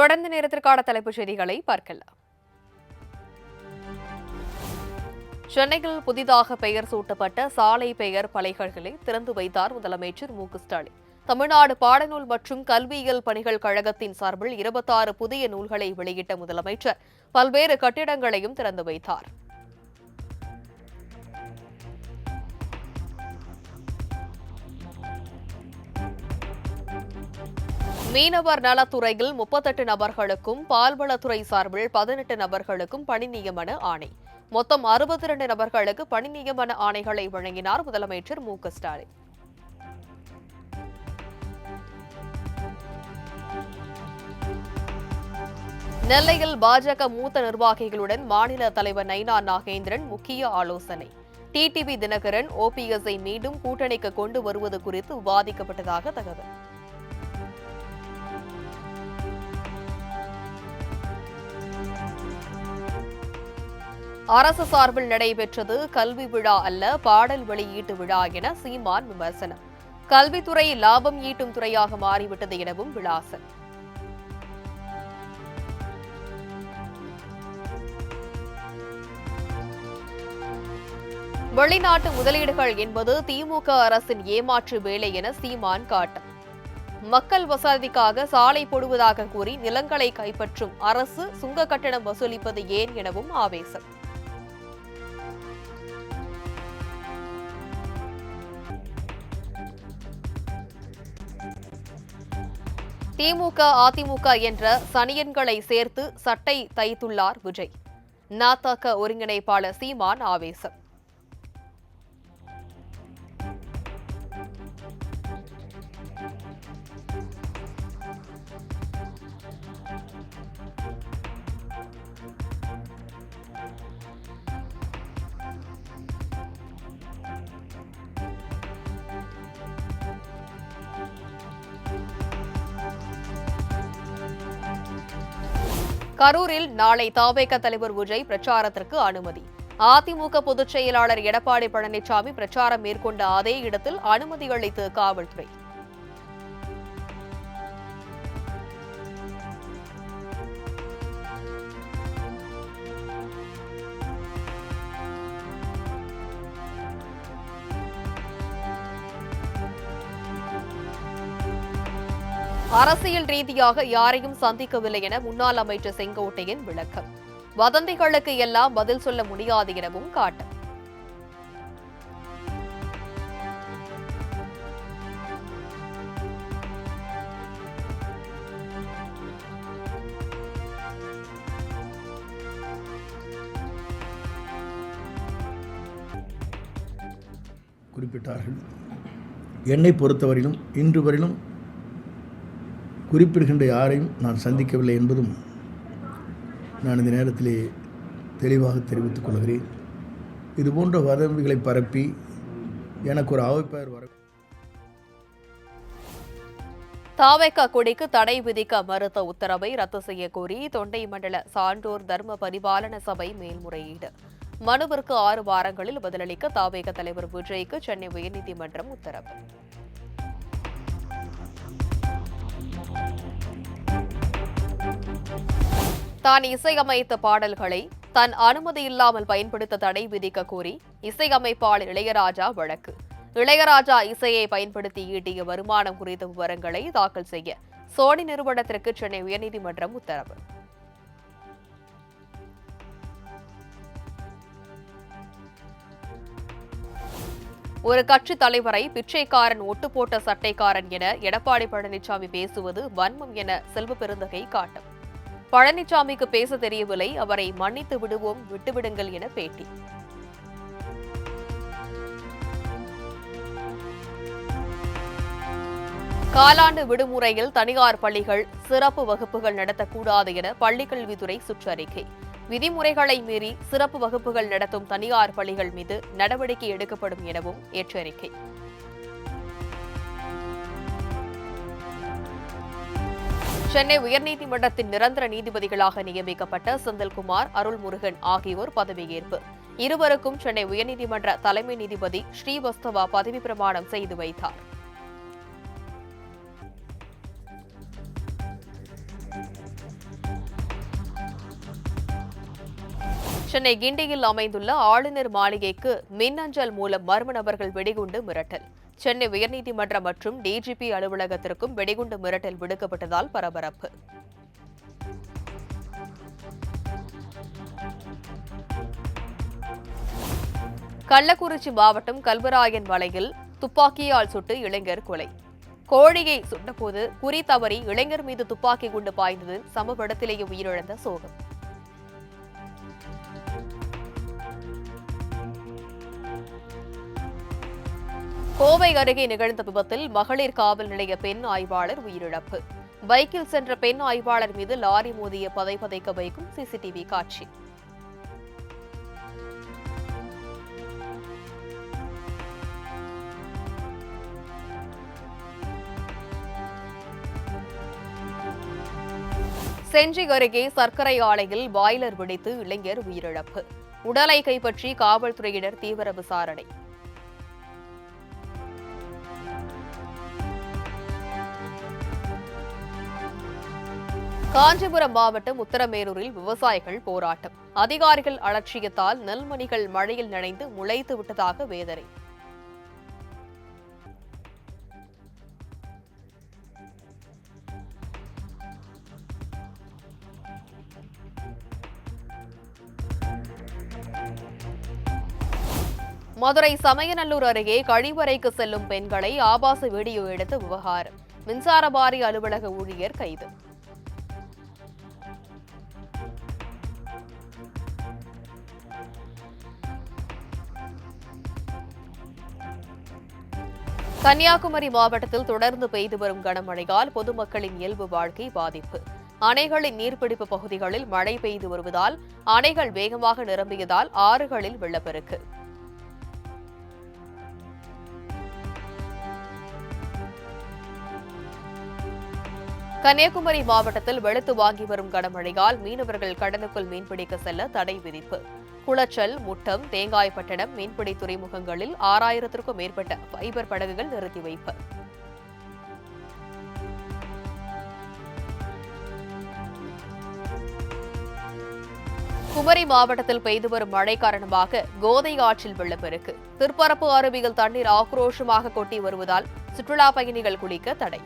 தொடர்ந்து நேரத்திற்கான தலைப்புச் செய்திகளை பார்க்கலாம். சென்னையில் புதிதாக பெயர் சூட்டப்பட்ட சாலை பெயர் பலகைகளை திறந்து வைத்தார் முதலமைச்சர் மு.க.ஸ்டாலின். தமிழ்நாடு பாடநூல் மற்றும் கல்வியியல் பணிகள் கழகத்தின் சார்பில் 26 புதிய நூல்களை வெளியிட்ட முதலமைச்சர் பல்வேறு கட்டிடங்களையும் திறந்து வைத்தார். மீனவர் நலத்துறையில் 38 நபர்களுக்கும், பால்வளத்துறை சார்பில் 18 நபர்களுக்கும் பணி நியமன ஆணை. மொத்தம் 62 நபர்களுக்கு பணி நியமன ஆணைகளை வழங்கினார் முதலமைச்சர் மு.க.ஸ்டாலின். நெல்லையில் பாஜக மூத்த நிர்வாகிகளுடன் மாநில தலைவர் நைனா நாகேந்திரன் முக்கிய ஆலோசனை. டிடிவி தினகரன், ஓபிஎஸ்ஐ மீண்டும் கூட்டணிக்கு கொண்டு வருவது குறித்து விவாதிக்கப்பட்டதாக தகவல். அரசு சார்பில் நடைபெற்றது கல்வி விழா அல்ல, பாடல் வெளியீட்டு விழா என சீமான் விமர்சனம். கல்வித்துறை லாபம் ஈட்டும் துறையாக மாறிவிட்டது எனவும் விளாசன். வெளிநாட்டு முதலீடுகள் என்பது திமுக அரசின் ஏமாற்று வேலை என சீமான் காட்டம். மக்கள் வசதிக்காக சாலை போடுவதாக கூறி நிலங்களை கைப்பற்றும் அரசு சுங்க கட்டணம் வசூலிப்பது ஏன் எனவும் ஆவேசம். திமுக அதிமுக என்ற சனியன்களை சேர்த்து சட்டை தைத்துள்ளார் விஜய். நதக ஒருங்கிணைப்பாளர் சீமான் ஆவேசம். கரூரில் நாளை தவேக தலைவர் விஜய் பிரச்சாரத்திற்கு அனுமதி. அதிமுக பொதுச் செயலாளர் எடப்பாடி பழனிசாமி பிரச்சாரம் மேற்கொண்ட அதே இடத்தில் அனுமதி அளித்து காவல்துறை. அரசியல் ரீதியாக யாரையும் சந்திக்கவில்லை என முன்னாள் அமைச்சர் செங்கோட்டையன் விளக்கம். வதந்திகளுக்கு எல்லாம் பதில் சொல்ல முடியாது எனவும் காட்டம். குறிப்பிட்டார்கள். என்னை பொறுத்தவரையிலும் இன்று வரையிலும் குறிப்பிடுகின்ற யாரையும் நான் சந்திக்கவில்லை என்பதும் நான் இந்த நேரத்திலே தெளிவாக தெரிவித்துக் கொள்கிறேன். இதுபோன்ற வதந்திகளை பரப்பி எனக்கு ஒரு அவப்பெயர் வர. தவேக கொடிக்கு தடை விதிக்க மறுத்த உத்தரவை ரத்து செய்ய கோரி தொண்டை மண்டல சான்றோர் தர்ம பரிபாலன சபை மேல்முறையீடு. மனுவிற்கு 6 வாரங்களில் பதிலளிக்க தவேக தலைவர் விஜய்க்கு சென்னை உயர்நீதிமன்றம் உத்தரவு. தான் இசையமைத்த பாடல்களை தன் அனுமதி இல்லாமல் பயன்படுத்த தடை விதிக்க கோரி இசையமைப்பாளர் இளையராஜா வழக்கு. இளையராஜா இசையை பயன்படுத்தி ஈட்டிய வருமானம் குறித்த விவரங்களை தாக்கல் செய்ய சோனி நிறுவனத்திற்கு சென்னை உயர்நீதிமன்றம் உத்தரவு. ஒரு கட்சி தலைவரை பிச்சைக்காரன், ஒட்டு போட்ட சட்டைக்காரன் என எடப்பாடி பழனிசாமி பேசுவது வன்மம் என செல்வ பெருந்தகை காட்டம். பழனிசாமிக்கு பேச தெரியவில்லை, அவரை மன்னித்து விடுவோம், விட்டுவிடுங்கள் என பேட்டி. காலாண்டு விடுமுறையில் தனியார் பள்ளிகள் சிறப்பு வகுப்புகள் நடத்தக்கூடாது என பள்ளிக்கல்வித்துறை சுற்றறிக்கை. விதிமுறைகளை மீறி சிறப்பு வகுப்புகள் நடத்தும் தனியார் பள்ளிகள் மீது நடவடிக்கை எடுக்கப்படும் எனவும் எச்சரிக்கை. சென்னை உயர்நீதிமன்றத்தின் நிரந்தர நீதிபதிகளாக நியமிக்கப்பட்ட செந்தில்குமார், அருள்முருகன் ஆகியோர் பதவியேற்பு. இருவருக்கும் சென்னை உயர்நீதிமன்ற தலைமை நீதிபதி ஸ்ரீவஸ்தவா பதவி பிரமாணம் செய்து வைத்தார். சென்னை கிண்டியில் அமைந்துள்ள ஆளுநர் மாளிகைக்கு மின்னஞ்சல் மூலம் மர்ம நபர்கள் வெடிகுண்டு மிரட்டல். சென்னை உயர்நீதிமன்றம் மற்றும் டிஜிபி அலுவலகத்திற்கும் வெடிகுண்டு மிரட்டல் விடுக்கப்பட்டதால் பரபரப்பு. கள்ளக்குறிச்சி மாவட்டம் கல்வராயன் மலையில் துப்பாக்கியால் சுட்டு இளைஞர் கொலை. கோழியை சுட்டபோது குறி தவறி இளைஞர் மீது துப்பாக்கி குண்டு பாய்ந்ததில் சம்பவ இடத்திலேயே உயிரிழந்த சோகம். கோவை அருகே நிகழ்ந்த விபத்தில் மகளிர் காவல் நிலைய பெண் ஆய்வாளர் உயிரிழப்பு. பைக்கில் சென்ற பெண் ஆய்வாளர் மீது லாரி மோதிய பதைபதைக்க வைக்கும் சிசிடிவி காட்சி. செஞ்சி அருகே சர்க்கரை ஆலையில் பாய்லர் வெடித்து இளைஞர் உயிரிழப்பு. உடலை கைப்பற்றி காவல்துறையினர் தீவிர விசாரணை. காஞ்சிபுரம் மாவட்டம் உத்தரமேரூரில் விவசாயிகள் போராட்டம். அதிகாரிகள் அலட்சியத்தால் நெல்மணிகள் மழையில் நனைந்து முளைத்து விட்டதாக வேதனை. மதுரை சமயநல்லூர் அருகே கழிவறைக்கு செல்லும் பெண்களை ஆபாச வீடியோ எடுத்த விவகாரம். மின்சார வாரிய அலுவலக ஊழியர் கைது. கன்னியாகுமரி மாவட்டத்தில் தொடர்ந்து பெய்து வரும் கனமழையால் பொதுமக்களின் இயல்பு வாழ்க்கை பாதிப்பு. அணைகளின் நீர்பிடிப்பு பகுதிகளில் மழை பெய்து வருவதால் அணைகள் வேகமாக நிரம்பியதால் ஆறுகளில் வெள்ளப்பெருக்கு. கன்னியாகுமரி மாவட்டத்தில் வெளுத்து வாங்கி வரும் கனமழையால் மீனவர்கள் கடலுக்குள் மீன்பிடிக்க செல்ல தடை விதிப்பு. குளச்சல், முட்டம், தேங்காய்பட்டணம் மீன்பிடி துறைமுகங்களில் 6000க்கும் மேற்பட்ட ஃபைபர் படகுகள் நிறுத்தி வைப்பு. குமரி மாவட்டத்தில் பெய்து வரும் மழை காரணமாக கோதை ஆற்றில் வெள்ளப்பெருக்கு. திருப்பரப்பு அருவியில் தண்ணீர் ஆக்ரோஷமாக கொட்டி வருவதால் சுற்றுலா பயணிகள் குளிக்க தடை.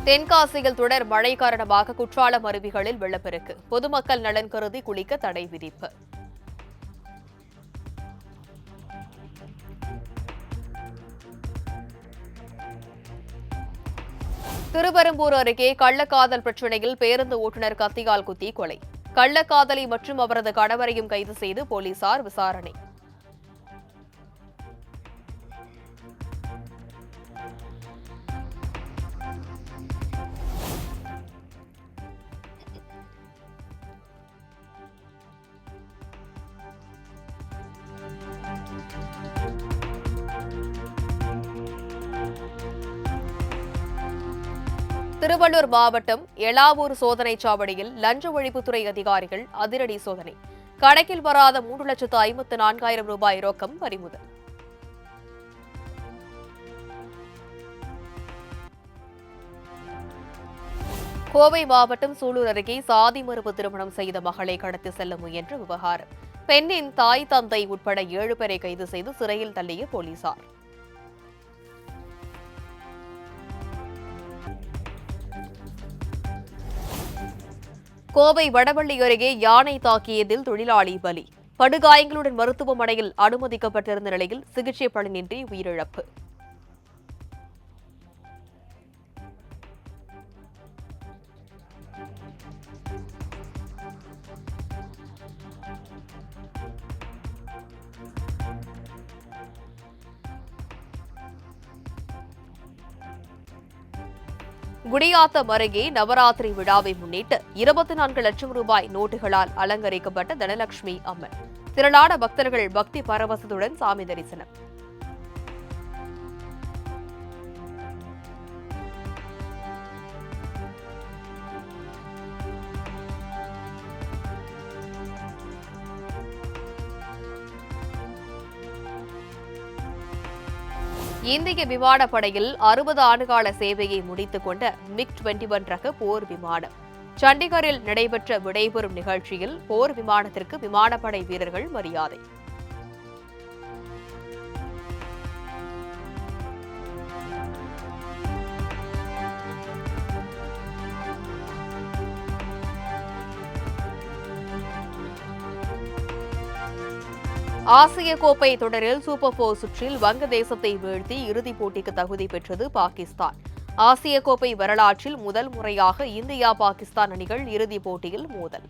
தென்காசியில் தொடர் மழை காரணமாக குற்றாலம் அருவிகளில் வெள்ளப்பெருக்கு. பொதுமக்கள் நலன் கருதி குளிக்க தடை விதிப்பு. திருவெரும்பூர் அருகே கள்ளக்காதல் பிரச்சினையில் பேருந்து ஓட்டுநர் கத்தியால் குத்தி கொலை. கள்ளக்காதலி மற்றும் அவரது கணவரையும் கைது செய்து போலீசார் விசாரணை. திருவள்ளூர் மாவட்டம் எலாவூர் சோதனைச் சாவடியில் லஞ்ச ஒழிப்புத்துறை அதிகாரிகள் அதிரடி சோதனை. கணக்கில் வராத 3,54,000 ரூபாய் ரொக்கம் பறிமுதல். கோவை மாவட்டம் சூலூர் அருகே சாதி மறுப்பு திருமணம் செய்த மகளை கடத்தி செல்ல முயன்ற விவகாரம். பெண்ணின் தாய், தந்தை உட்பட 7 பேரை கைது செய்து சிறையில் தள்ளிய போலீசார். கோவை வடவள்ளி அருகே யானை தாக்கியதில் தொழிலாளி பலி. படுகாயங்களுடன் மருத்துவமனையில் அனுமதிக்கப்பட்டிருந்த நிலையில் சிகிச்சை பலனின்றி உயிரிழப்பு. குடியாத்தம் அருகே நவராத்திரி விழாவை முன்னிட்டு 24 லட்சம் ரூபாய் நோட்டுகளால் அலங்கரிக்கப்பட்ட தனலட்சுமி அம்மன். திரளான பக்தர்கள் பக்தி பரவசத்துடன் சாமி தரிசனம். இந்திய விமானப்படையில் 60 ஆண்டுகால சேவையை முடித்துக் கொண்ட MiG-21 ரக போர் விமானம் சண்டிகரில் நடைபெற்ற விடைபெறும் நிகழ்ச்சியில் போர் விமானத்திற்கு விமானப்படை வீரர்கள் மரியாதை. ஆசிய கோப்பை தொடரில் சூப்பர் 4 சுற்றில் வங்கதேசத்தை வீழ்த்தி இறுதிப் போட்டிக்கு தகுதி பெற்றது பாகிஸ்தான். ஆசிய கோப்பை வரலாற்றில் முதல் முறையாக இந்தியா பாகிஸ்தான் அணிகள் இறுதிப் போட்டியில் மோதல்.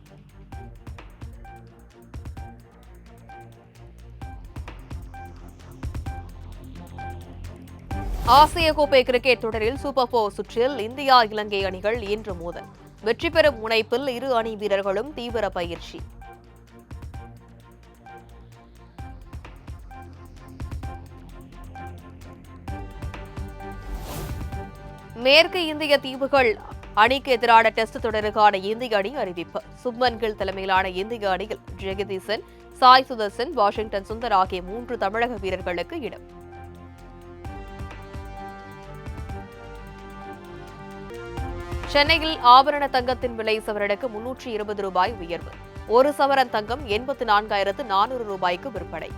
ஆசிய கோப்பை கிரிக்கெட் தொடரில் சூப்பர் 4 சுற்றில் இந்தியா இலங்கை அணிகள் இன்று மோதல். வெற்றி பெறும் முனைப்பில் இரு அணி வீரர்களும் தீவிர பயிற்சி. மேற்கு இந்திய தீவுகள் அணிக்கு எதிரான டெஸ்ட் தொடருக்கான இந்திய அணி அறிவிப்பு. சுப்மன் கில் தலைமையிலான இந்திய அணியில் ஜெகதீசன், சாய் சுதர்சன், வாஷிங்டன் சுந்தர் ஆகிய 3 தமிழக வீரர்களுக்கு இடம். சென்னையில் ஆபரண தங்கத்தின் விலை சவரனுக்கு 320 ரூபாய் உயர்வு. ஒரு சவரன் தங்கம் 84,400 ரூபாய்க்கு விற்பனை.